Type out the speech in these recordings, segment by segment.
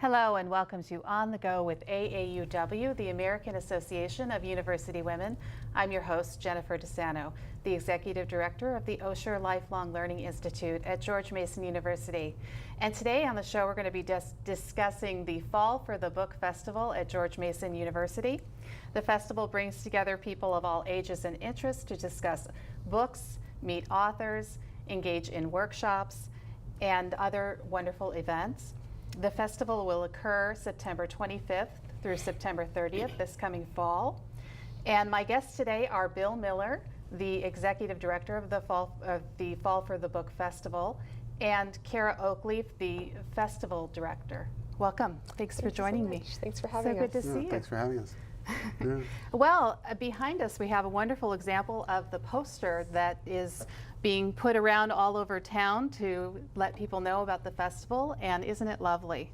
Hello and welcome to On the Go with AAUW, the American Association of University Women. I'm your host, Jennifer DeSano, the Executive Director of the Osher Lifelong Learning Institute at George Mason University. And today on the show we're going to be discussing the Fall for the Book Festival at George Mason University. The festival brings together people of all ages and interests to discuss books, meet authors, engage in workshops, and other wonderful events. The festival will occur September 25th through September 30th this coming fall. And my guests today are Bill Miller, the Executive Director of the Fall for the Book Festival, and Kara Oakleaf, the Festival Director. Welcome. Thanks for joining me. Thanks for having us. So good to see you. Thanks for having us. Yeah. Well, behind us we have a wonderful example of the poster that is being put around all over town to let people know about the festival, and isn't it lovely?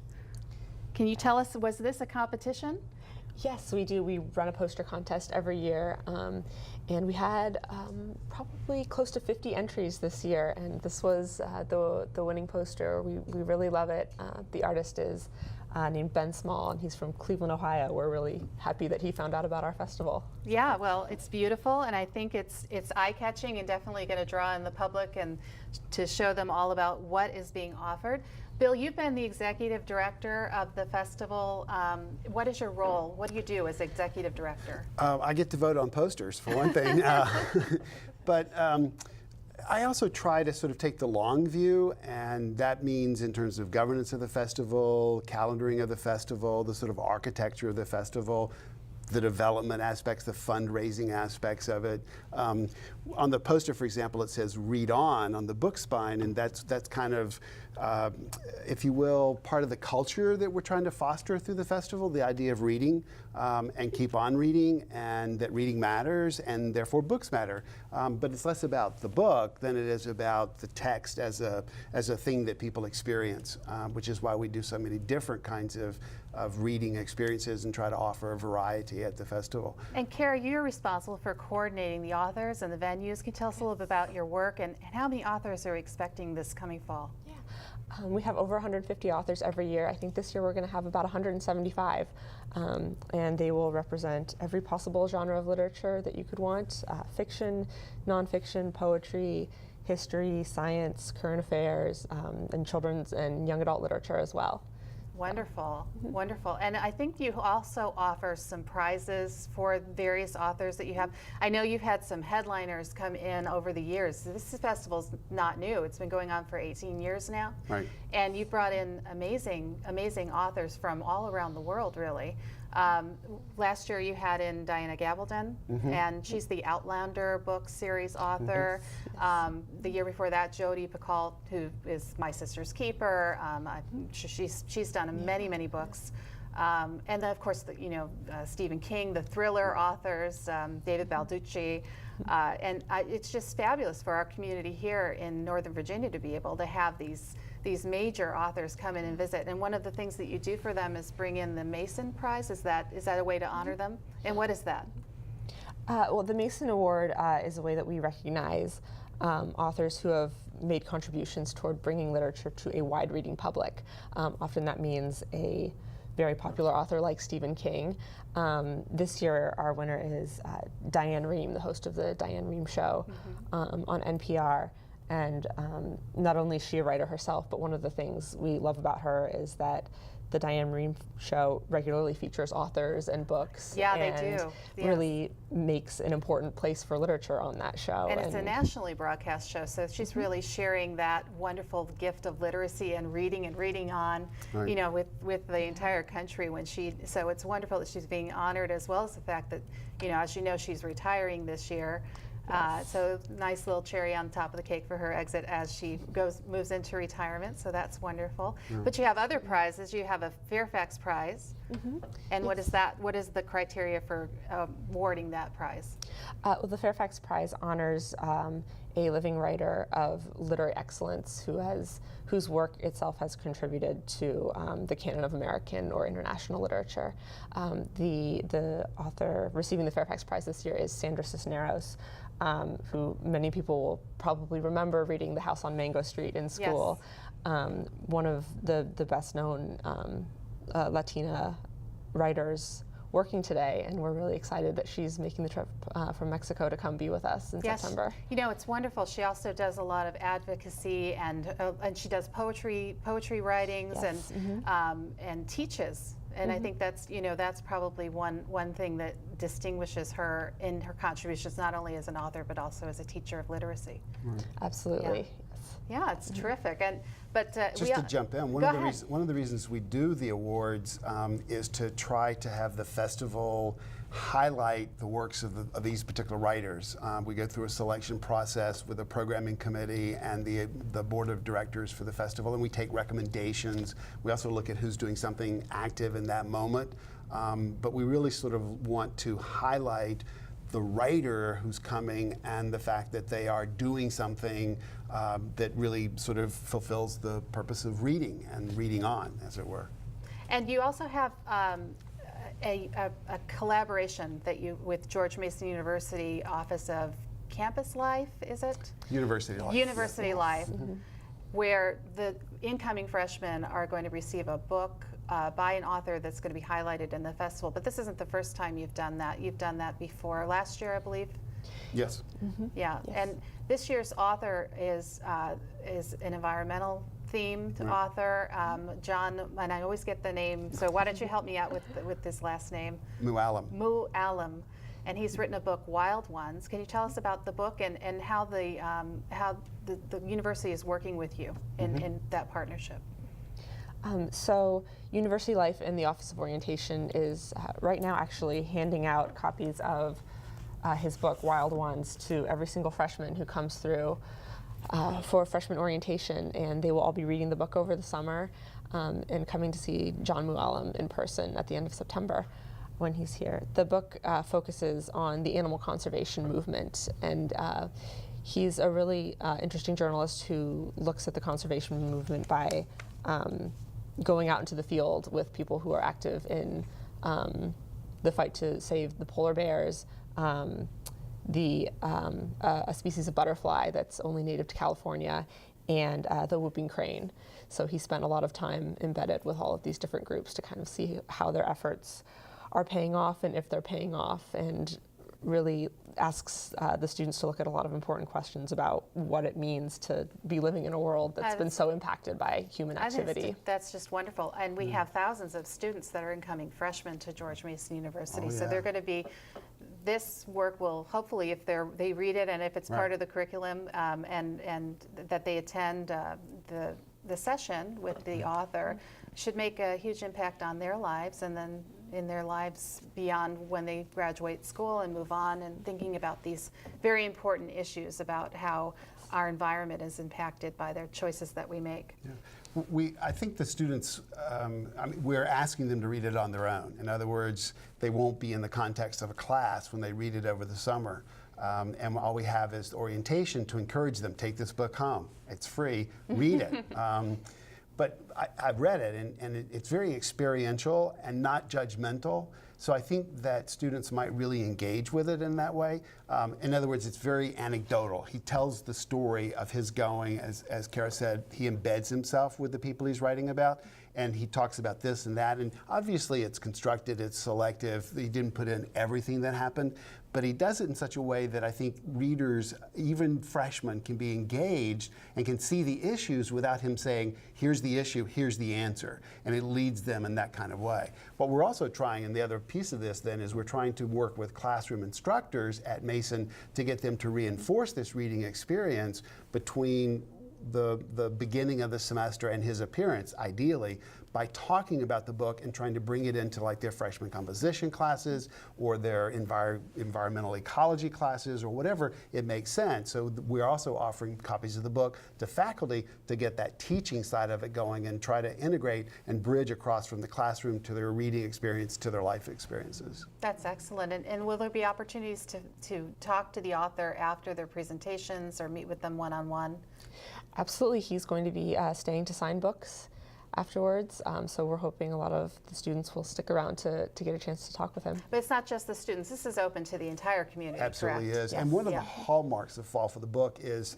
Can you tell us, was this a competition? Yes, we do. We run a poster contest every year, and we had probably close to 50 entries this year, and this was the winning poster. We really love it. The artist is named Ben Small, and he's from Cleveland, Ohio. We're really happy that he found out about our festival. Yeah, well, it's beautiful, and I think it's eye-catching and definitely going to draw in the public and to show them all about what is being offered. Bill, you've been the Executive Director of the festival. What is your role? What do you do as Executive Director? I get to vote on posters, for one thing. But I also try to sort of take the long view, and that means in terms of governance of the festival, calendaring of the festival, the sort of architecture of the festival, the development aspects, the fundraising aspects of it. On the poster, for example, it says "Read On the book spine, and that's kind of, if you will, part of the culture that we're trying to foster through the festival, the idea of reading and keep on reading, and that reading matters, and therefore books matter. But it's less about the book than it is about the text as a thing that people experience, which is why we do so many different kinds of reading experiences and try to offer a variety at the festival. And Kara, you're responsible for coordinating the authors and the venues. Can you tell us a little bit about your work and how many authors are expecting this coming fall? Yeah. We have over 150 authors every year. I think this year we're going to have about 175, and they will represent every possible genre of literature that you could want: fiction, nonfiction, poetry, history, science, current affairs, and children's and young adult literature as well. Wonderful, wonderful. And I think you also offer some prizes for various authors that you have. I know you've had some headliners come in over the years. This festival's not new. It's been going on for 18 years now. Right. And you've brought in amazing, amazing authors from all around the world, really. Last year you had in Diana Gabaldon, and she's the Outlander book series author. The year before that, Jodi Picoult, who is My Sister's Keeper. She's done many, many books. And then, of course, Stephen King, the thriller authors, David Balducci. And it's just fabulous for our community here in Northern Virginia to be able to have these major authors come in and visit. And one of the things that you do for them is bring in the Mason Prize. Is that a way to honor them? And what is that? Well, the Mason Award is a way that we recognize authors who have made contributions toward bringing literature to a wide reading public. Often that means a very popular author like Stephen King. This year our winner is Diane Rehm, the host of the Diane Rehm Show on NPR. And not only is she a writer herself, but one of the things we love about her is that the Diane Rehm Show regularly features authors and books. Yeah, they do. Yes. Really makes an important place for literature on that show. And it's a nationally broadcast show, so she's really sharing that wonderful gift of literacy and reading on, right, with the entire country. So it's wonderful that she's being honored, as well as the fact that, as you know, she's retiring this year. So nice little cherry on top of the cake for her exit as she moves into retirement. So that's wonderful. Yeah. But you have other prizes. You have a Fairfax Prize. And what is that? What is the criteria for awarding that prize? Well, the Fairfax Prize honors a living writer of literary excellence whose work itself has contributed to the canon of American or international literature. The author receiving the Fairfax Prize this year is Sandra Cisneros, who many people will probably remember reading The House on Mango Street in school. Yes. One of the best known Latina writers working today, and we're really excited that she's making the trip from Mexico to come be with us in September. You know, it's wonderful. She also does a lot of advocacy, and she does poetry writings, Yes. and teaches. And I think that's, you know, that's probably one thing that distinguishes her in her contributions, not only as an author but also as a teacher of literacy. Absolutely. Yeah, it's terrific. And but Just to jump in, Go ahead. one of the reasons we do the awards is to try to have the festival highlight the works of these particular writers. We go through a selection process with a programming committee and the board of directors for the festival, and we take recommendations. We also look at who's doing something active in that moment, but we really sort of want to highlight the writer who's coming and the fact that they are doing something that really sort of fulfills the purpose of reading and reading on, as it were. And you also have a collaboration that with George Mason University Office of Campus Life, is it? University Life. University Life, where the incoming freshmen are going to receive a book by an author that's going to be highlighted in the festival. But this isn't the first time you've done that. You've done that before. Last year, I believe. Yes. Yeah. Yes. And this year's author is an environmental themed author, John, and I always get the name. So why don't you help me out with his last name? Mu'allim. And he's written a book, Wild Ones. Can you tell us about the book and how the university is working with you in that partnership? So University Life and the Office of Orientation is right now actually handing out copies of his book, Wild Ones, to every single freshman who comes through for freshman orientation, and they will all be reading the book over the summer and coming to see John Mu'allim in person at the end of September when he's here. The book focuses on the animal conservation movement, and he's a really interesting journalist who looks at the conservation movement by going out into the field with people who are active in the fight to save the polar bears, a species of butterfly that's only native to California, and the whooping crane. So he spent a lot of time embedded with all of these different groups to kind of see how their efforts are paying off and if they're paying off, and really asks the students to look at a lot of important questions about what it means to be living in a world that's been so impacted by human activity. That's just wonderful. And we have thousands of students that are incoming freshmen to George Mason University. Oh, So yeah. they're going to be, this work will hopefully, if they read it and if it's part of the curriculum and that they attend the session with the author, should make a huge impact on their lives, and then in their lives beyond when they graduate school and move on, and thinking about these very important issues about how our environment is impacted by their choices that we make. Yeah. I think the students, we're asking them to read it on their own. In other words, they won't be in the context of a class when they read it over the summer. And all we have is orientation to encourage them, take this book home. It's free, read it. But I've read it, and it's very experiential and not judgmental. So I think that students might really engage with it in that way. In other words, it's very anecdotal. He tells the story of his going, as Kara said, he embeds himself with the people he's writing about, and he talks about this and that. And obviously it's constructed, it's selective. He didn't put in everything that happened, but he does it in such a way that I think readers, even freshmen, can be engaged and can see the issues without him saying, here's the issue, here's the answer. And it leads them in that kind of way. What we're also trying, and the other piece of this then, is we're trying to work with classroom instructors at Mason to get them to reinforce this reading experience between the beginning of the semester and his appearance, ideally, by talking about the book and trying to bring it into like their freshman composition classes or their environmental ecology classes or whatever it makes sense. So we're also offering copies of the book to faculty to get that teaching side of it going and try to integrate and bridge across from the classroom to their reading experience to their life experiences. That's excellent. And will there be opportunities to talk to the author after their presentations or meet with them one-on-one? Absolutely. He's going to be staying to sign books afterwards. So we're hoping a lot of the students will stick around to get a chance to talk with him. But it's not just the students. This is open to the entire community, Absolutely correct? is. Yes. And one of Yeah. the hallmarks of Fall for the Book is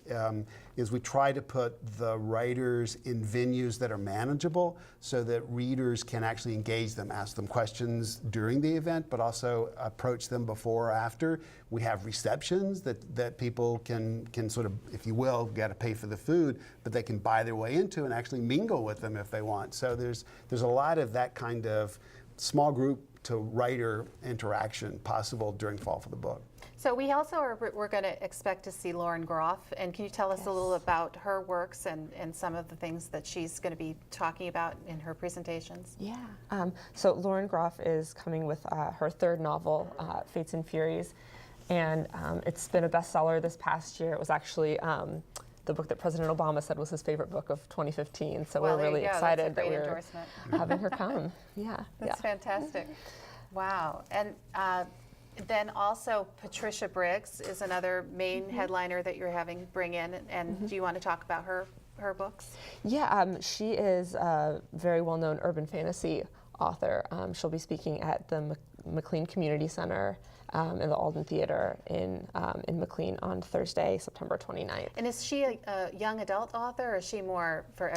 we try to put the writers in venues that are manageable so that readers can actually engage them, ask them questions during the event, but also approach them before or after. We have receptions that people can sort of, if you will, got to pay for the food, but they can buy their way into and actually mingle with them if they want. So there's a lot of that kind of small group to writer interaction possible during Fall for the Book. So we also we're going to expect to see Lauren Groff, and can you tell us a little about her works and some of the things that she's going to be talking about in her presentations? Yeah. So Lauren Groff is coming with her third novel, Fates and Furies, and it's been a bestseller this past year. It was actually the book that President Obama said was his favorite book of 2015. So Well, we're there you really go. excited That's a that great we're endorsement. having her come. Yeah. That's fantastic. Wow. And then also Patricia Briggs is another main headliner that you're having bring in. And do you want to talk about her books? Yeah, she is a very well-known urban fantasy author. She'll be speaking at the McLean Community Center in the Alden Theater in McLean on Thursday, September 29th. And is she a young adult author, or is she more for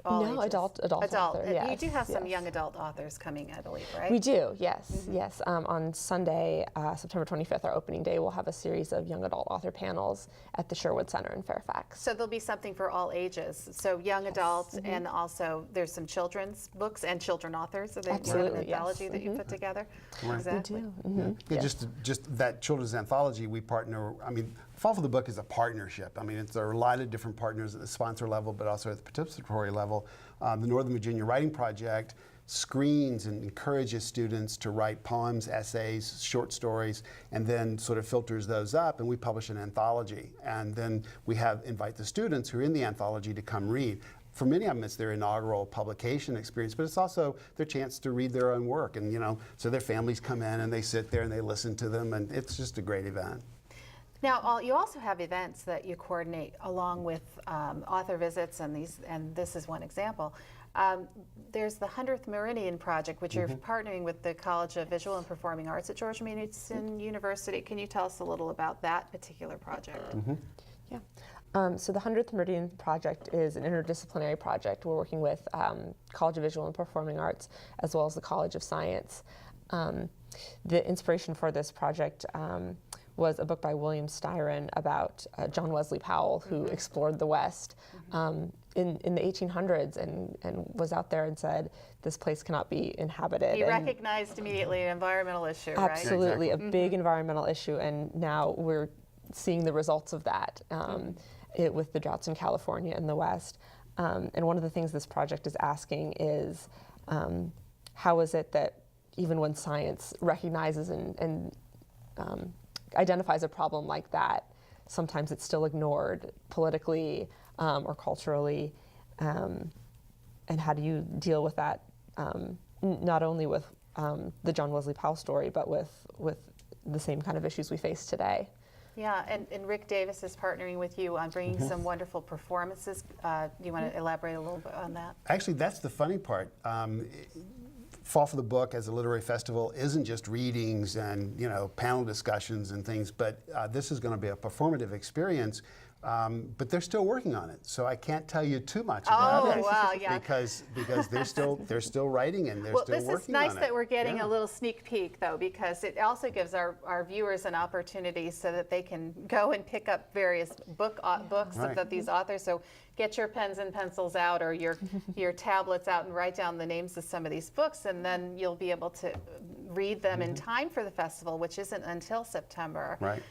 all No, ages? adult author, You yes, do have some yes. young adult authors coming, I believe, right? We do, yes, yes. On Sunday, September 25th, our opening day, we'll have a series of young adult author panels at the Sherwood Center in Fairfax. So there'll be something for all ages. So young adults, and also there's some children's books and children authors. So they have an Absolutely, yes. anthology that you put together. Right. Exactly. Yeah, Yes. just that children's anthology, we partner. I mean, Fall for the Book is a partnership. I mean, there are a lot of different partners at the sponsor level, but also at the participatory level. The Northern Virginia Writing Project screens and encourages students to write poems, essays, short stories, and then sort of filters those up, and we publish an anthology. And then we invite the students who are in the anthology to come read. For many of them, it's their inaugural publication experience, but it's also their chance to read their own work. And, so their families come in and they sit there and they listen to them, and it's just a great event. Now, you also have events that you coordinate along with author visits, and this is one example. There's the 100th Meridian Project, which you're partnering with the College of Visual and Performing Arts at George Mason University. Can you tell us a little about that particular project? Yeah. So the 100th Meridian Project is an interdisciplinary project. We're working with College of Visual and Performing Arts as well as the College of Science. The inspiration for this project was a book by William Styron about John Wesley Powell, who explored the West in the 1800s and was out there and said, this place cannot be inhabited. He recognized immediately an environmental issue, right? Absolutely, a big environmental issue, and now we're seeing the results of that with the droughts in California and the West. And one of the things this project is asking is, how is it that even when science recognizes and identifies a problem like that, sometimes it's still ignored politically or culturally, and how do you deal with that, not only with the John Wesley Powell story, but with the same kind of issues we face today. Yeah, and Rick Davis is partnering with you on bringing some wonderful performances. Do you want to elaborate a little bit on that? Actually, that's the funny part. Fall for the Book as a literary festival isn't just readings and panel discussions and things, but this is going to be a performative experience. But they're still working on it, so I can't tell you too much about it. Wow, yeah. Because they're still writing and they're still working on it. This is nice that we're getting a little sneak peek, though, because it also gives our viewers an opportunity so that they can go and pick up various books of these authors. So get your pens and pencils out, or your tablets out, and write down the names of some of these books, and then you'll be able to read them in time for the festival, which isn't until September. Right.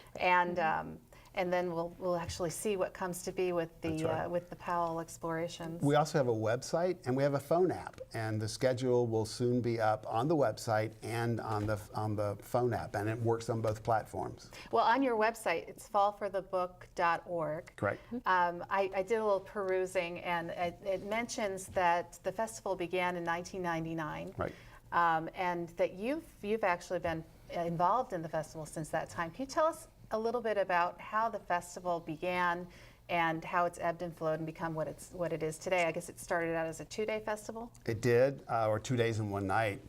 And then we'll actually see what comes to be with the Powell explorations. We also have a website and we have a phone app, and the schedule will soon be up on the website and on the phone app, and it works on both platforms. Well, on your website, it's fallforthebook.org. Correct. I did a little perusing, and it mentions that the festival began in 1999, Right. and that you've actually been involved in the festival since that time. Can you tell us a little bit about how the festival began and how it's ebbed and flowed and become what it is today. I guess it started out as a 2-day festival. It did, or 2 days and 1 night.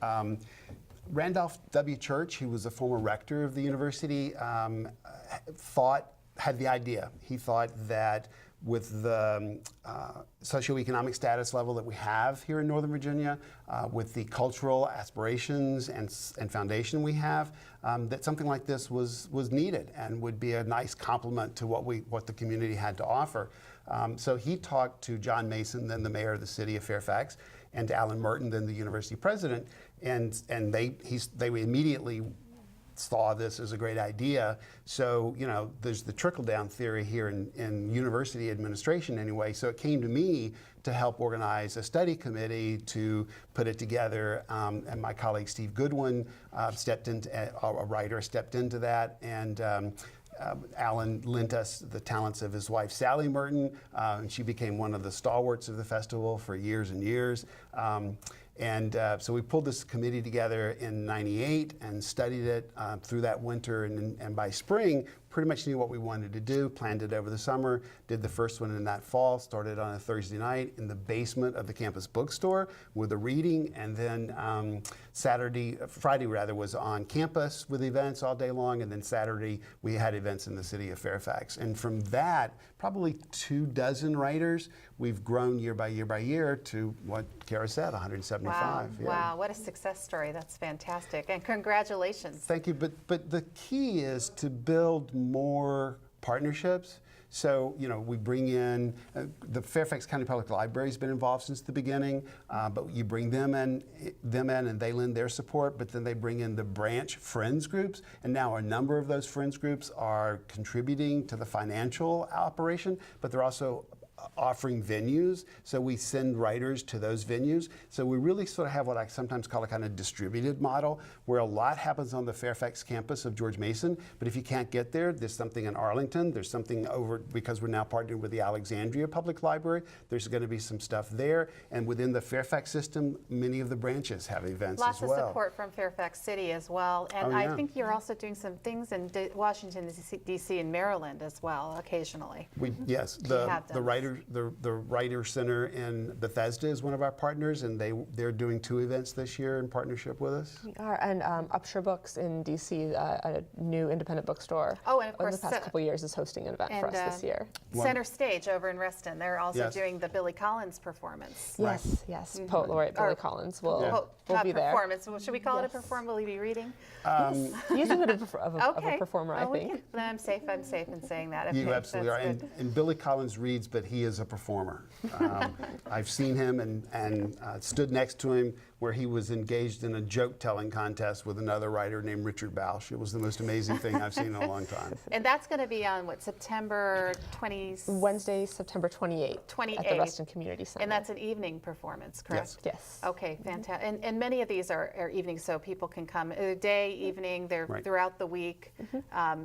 Randolph W. Church, who was a former rector of the university, had the idea. He thought that with the socioeconomic status level that we have here in Northern Virginia, with the cultural aspirations and foundation we have, that something like this was needed and would be a nice complement to what the community had to offer. So he talked to John Mason, then the mayor of the city of Fairfax, and to Alan Merton, then the university president, and they immediately saw this as a great idea. So, you know, there's the trickle-down theory here in university administration anyway. So it came to me to help organize a study committee to put it together. And my colleague Steve Goodwin stepped into, a writer, stepped into that. And Alan lent us the talents of his wife, Sally Merton, and she became one of the stalwarts of the festival for years and years. So we pulled this committee together in '98 and studied it through that winter, and by spring, pretty much knew what we wanted to do, planned it over the summer, did the first one in that fall, started on a Thursday night in the basement of the campus bookstore with a reading, and then Friday was on campus with events all day long, and then Saturday we had events in the city of Fairfax. And from that, probably 24 writers, we've grown year by year by year to what Kara said, 175. Wow, Yeah. wow, what a success story. That's fantastic, and congratulations. Thank you, but the key is to build more partnerships. So, you know, we bring in, the Fairfax County Public Library has been involved since the beginning, but you bring them in and they lend their support, but then they bring in the branch friends groups, and now a number of those friends groups are contributing to the financial operation, but they're also offering venues, so we send writers to those venues. So we really sort of have what I sometimes call a kind of distributed model, where a lot happens on the Fairfax campus of George Mason, but if you can't get there, there's something in Arlington, there's something over, because we're now partnered with the Alexandria Public Library, there's going to be some stuff there, and within the Fairfax system, many of the branches have events Lots as well. Lots of support from Fairfax City as well, and Oh, yeah. I think you're also doing some things in Washington, D.C. and Maryland as well, occasionally. Yes, the Writer Center in Bethesda is one of our partners, and they're doing 2 events this year in partnership with us. We are, and Upshur Books in DC, a new independent bookstore. Oh, and of course, in the past couple years is hosting an event for us this year. Center Stage over in Reston, they're also Yes. doing the Billy Collins performance. Yes, Poet Laureate Billy Collins will be there. Performance. Well, should we call it a performance? Will he be reading? He's a bit of a performer, I we think. I'm safe in saying that. You Okay, absolutely are. that's good. And Billy Collins reads, but he is a performer. I've seen him and stood next to him where he was engaged in a joke-telling contest with another writer named Richard Bausch. It was the most amazing thing I've seen in a long time. And that's going to be on, what, September 20th? Wednesday, September 28th. 28th. At the Reston Community Center. And that's an evening performance, correct? Yes. Okay, fantastic. And many of these are evenings, so people can come day, evening, they're Right. throughout the week.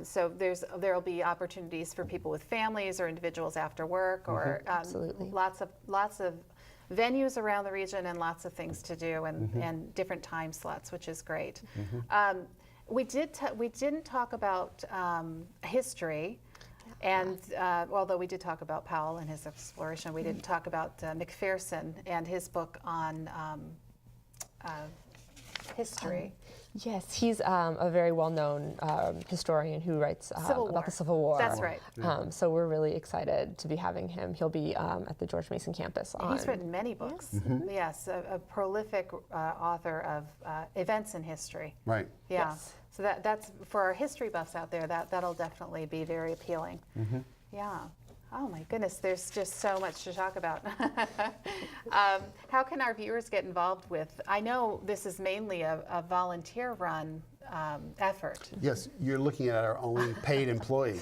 So there will be opportunities for people with families or individuals after work, or Absolutely. lots of venues around the region and lots of things to do, and different time slots, which is great. We didn't talk about history. And although we did talk about Powell and his exploration, we didn't talk about McPherson and his book on history. Yes, he's a very well-known historian who writes about the Civil War. That's right. So we're really excited to be having him. He'll be at the George Mason campus. He's written many books. Yes, a prolific author of events in history. Right. Yeah. Yes. So that's for our history buffs out there. That'll definitely be very appealing. Yeah. Oh my goodness, there's just so much to talk about. How can our viewers get involved with? I know this is mainly a volunteer-run effort. Yes, you're looking at our only paid employee.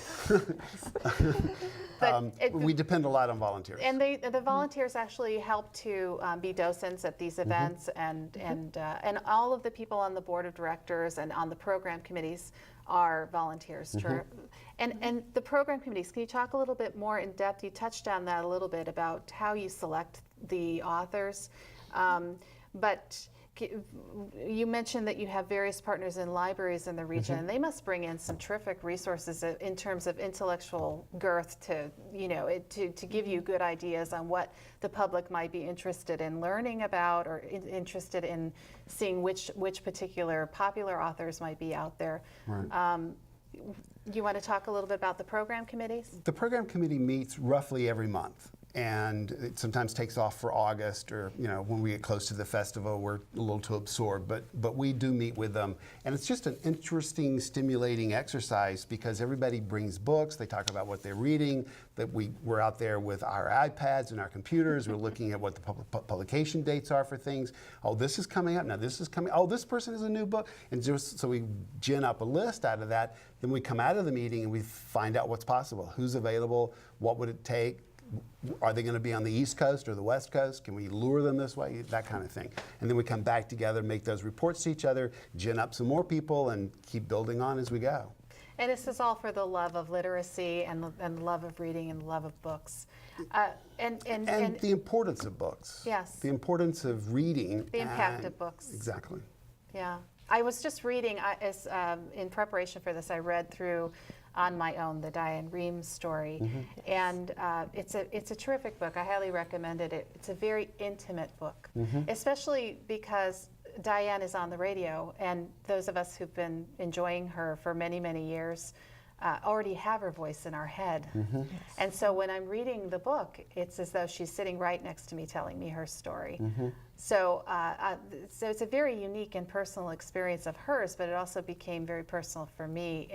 We depend a lot on volunteers. And the volunteers actually help to be docents at these events, and all of the people on the board of directors and on the program committees are volunteers. And the program committees, can you talk a little bit more in depth? You touched on that a little bit about how you select the authors, but You mentioned that you have various partners in libraries in the region, and they must bring in some terrific resources in terms of intellectual girth to, to give you good ideas on what the public might be interested in learning about, or interested in seeing which particular popular authors might be out there. Right. You want to talk a little bit about the program committees? The program committee meets roughly every month, and it sometimes takes off for August, or when we get close to the festival, we're a little too absorbed. But we do meet with them, and it's just an interesting, stimulating exercise because everybody brings books. They talk about what they're reading. That we're out there with our iPads and our computers. We're looking at what the publication dates are for things. Oh, this is coming up now. This is coming. Oh, this person has a new book, and just so we gin up a list out of that. Then we come out of the meeting and we find out what's possible, who's available, what would it take. Are they going to be on the East Coast or the West Coast? Can we lure them this way? That kind of thing. And then we come back together, make those reports to each other, gin up some more people, and keep building on as we go. And this is all for the love of literacy and the love of reading and the love of books. And the importance of books. Yes. The importance of reading. The impact of books. Exactly. Yeah. I was just reading, in preparation for this, I read through on my own the Diane Rehm story, and it's a terrific book. I highly recommend it. It's a very intimate book, especially because Diane is on the radio, and those of us who've been enjoying her for many, many years already have her voice in our head. Yes. And so when I'm reading the book, it's as though she's sitting right next to me telling me her story. So it's a very unique and personal experience of hers, but it also became very personal for me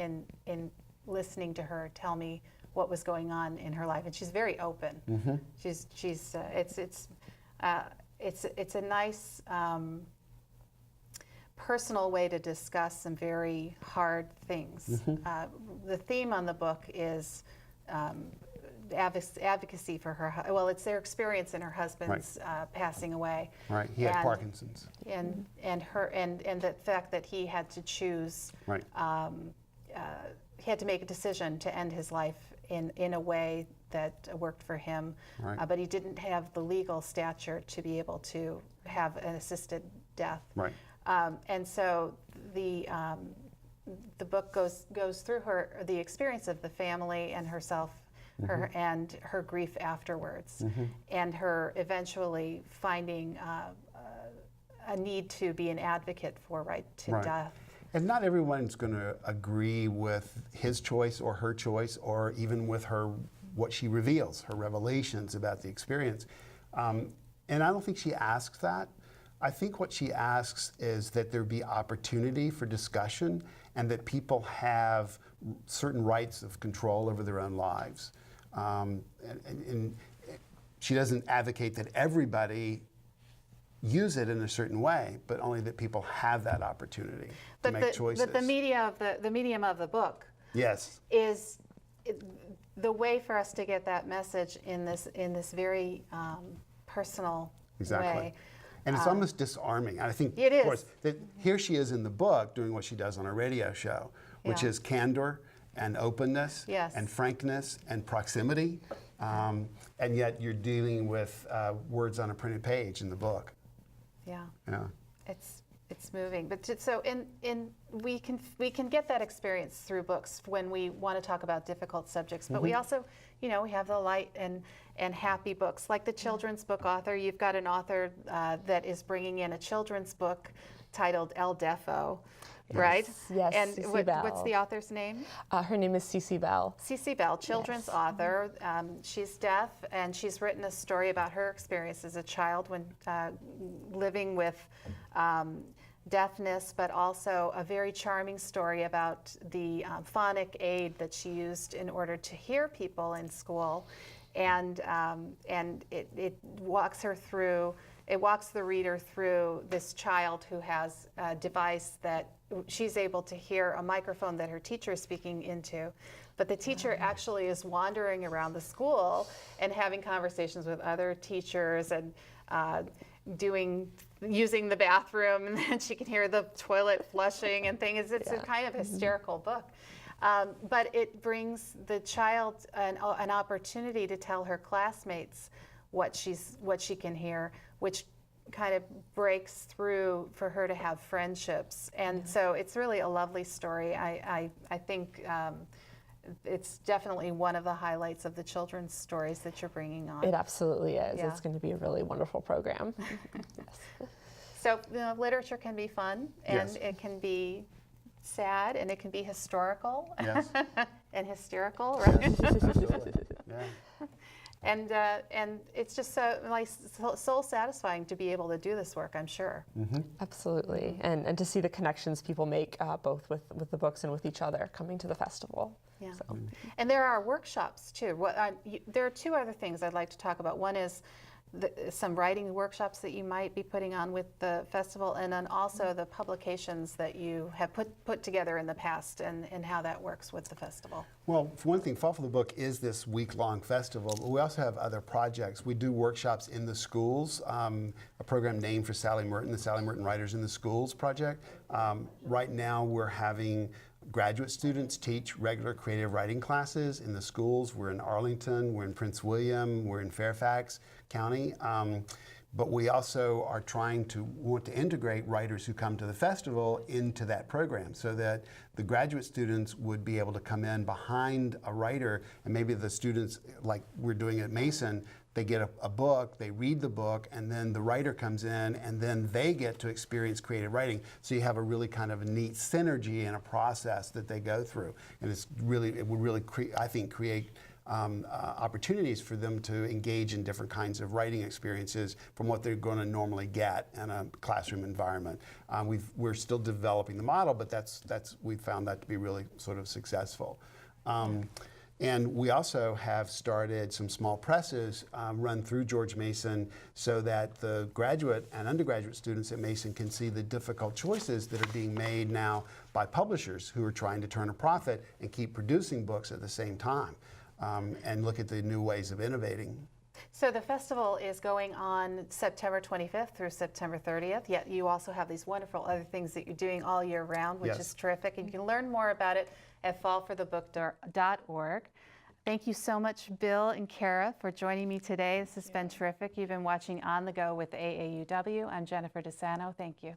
in listening to her tell me what was going on in her life. And she's very open. It's a nice personal way to discuss some very hard things. The theme on the book is advocacy for her. Well, it's their experience in her husband's passing away. Right. He had Parkinson's. And the fact that he had to choose. Right. He had to make a decision to end his life in a way that worked for him, but he didn't have the legal stature to be able to have an assisted death. Right. And so the book goes through the experience of the family and herself, and her grief afterwards, and her eventually finding a need to be an advocate for right to death. And not everyone's going to agree with his choice or her choice, or even with what she reveals, her revelations about the experience. And I don't think she asks that. I think what she asks is that there be opportunity for discussion, and that people have certain rights of control over their own lives. And she doesn't advocate that everybody use it in a certain way, but only that people have that opportunity to make choices. But the medium of the book, yes, is the way for us to get that message in this very personal way. And it's almost disarming. And I think, it is. Of course, that here she is in the book doing what she does on a radio show, which is candor and openness and frankness and proximity. And yet you're dealing with words on a printed page in the book. Yeah. It's moving. But so we can get that experience through books when we want to talk about difficult subjects. But we also, we have the light and happy books, like the children's book author. You've got an author that is bringing in a children's book titled El Defo, right? Yes. And Cece Bell. what's the author's name? Her name is Cece Bell. Cece Bell, children's author. She's deaf, and she's written a story about her experience as a child when living with deafness, but also a very charming story about the phonic aid that she used in order to hear people in school, and it walks her through. It walks the reader through this child who has a device that she's able to hear a microphone that her teacher is speaking into, but the teacher actually is wandering around the school and having conversations with other teachers and using the bathroom, and then she can hear the toilet flushing and things. It's a kind of hysterical book. But it brings the child an opportunity to tell her classmates what she can hear, which kind of breaks through for her to have friendships. And so it's really a lovely story. I think it's definitely one of the highlights of the children's stories that you're bringing on. It absolutely is. Yeah. It's going to be a really wonderful program. Yes. So literature can be fun, and Yes. it can be sad, and it can be historical Yes. and hysterical, right? Absolutely. Yeah. And it's just so soul satisfying to be able to do this work, I'm sure. Absolutely. And to see the connections people make both with the books and with each other coming to the festival. Yeah. So. And there are workshops too. There are two other things I'd like to talk about. One is some writing workshops that you might be putting on with the festival, and then also the publications that you have put together in the past, and how that works with the festival. Well, for one thing, Fall for the Book is this week-long festival, but we also have other projects. We do workshops in the schools, a program named for Sally Merton, the Sally Merton Writers in the Schools project. Right now we're having graduate students teach regular creative writing classes in the schools. We're in Arlington, we're in Prince William, we're in Fairfax County. But we also are want to integrate writers who come to the festival into that program, so that the graduate students would be able to come in behind a writer, and maybe the students, like we're doing at Mason, they get a book, they read the book, and then the writer comes in, and then they get to experience creative writing. So you have a really kind of a neat synergy and a process that they go through. And it would really, I think, create opportunities for them to engage in different kinds of writing experiences from what they're going to normally get in a classroom environment. We're still developing the model, but we found that to be really sort of successful. And we also have started some small presses run through George Mason, so that the graduate and undergraduate students at Mason can see the difficult choices that are being made now by publishers who are trying to turn a profit and keep producing books at the same time, and look at the new ways of innovating. So the festival is going on September 25th through September 30th, yet you also have these wonderful other things that you're doing all year round, which Yes. is terrific. And you can learn more about it at fallforthebook.org. Thank you so much, Bill and Kara, for joining me today. This has been terrific. You've been watching On the Go with AAUW. I'm Jennifer DeSano. Thank you.